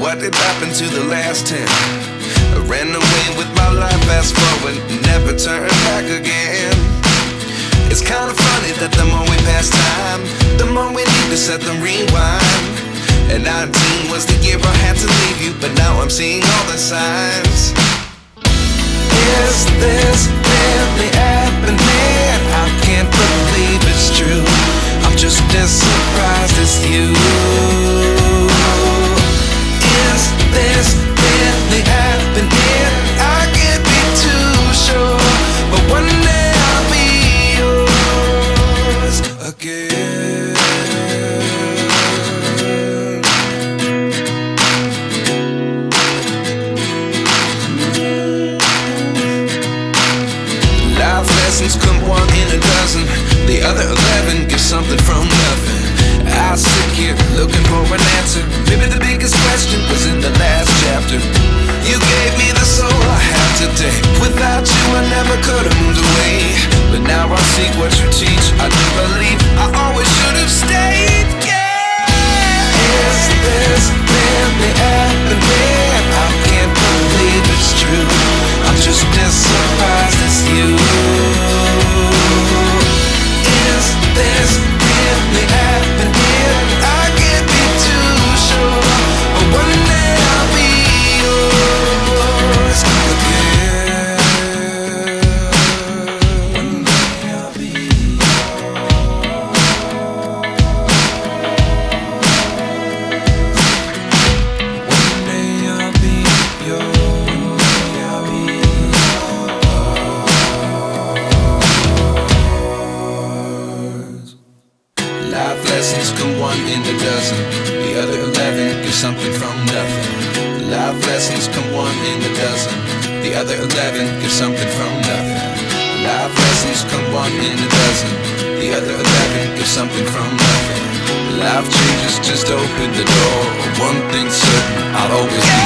what did happen to the last 10? I ran away with my life, fast forward, never turn back again. It's kind of funny that the more we pass time, the more we need to set them rewind. And 19 was the year I had to leave you, but now I'm seeing all the signs. Is this really happening? I can't believe it's true. I'm just as surprised as you. Is this really happening? I can't be too sure, but one day I'll be yours again. Life lessons come one in a dozen. The other 11 get something from nothing. I sit here looking for an answer. Maybe the biggest question was in the last chapter. You gave me the soul I have today. Without you I never could have moved away. But now I see what you teach. I do believe I always should have stayed. Yeah. Is this really happening? I can't believe it's true. I'm just as surprised as you. Is this really happening? I can't be too sure, but one day I'll be yours again. One day I'll be yours. One day I'll be yours. One day I'll be yours. Life lessons come one in a dozen. The other 11 give something from nothing. Life lessons come one in a dozen. The other 11 give something from nothing. Life lessons come one in a dozen. The other 11 give something from nothing. Life changes just open the door. One thing's certain, I'll always be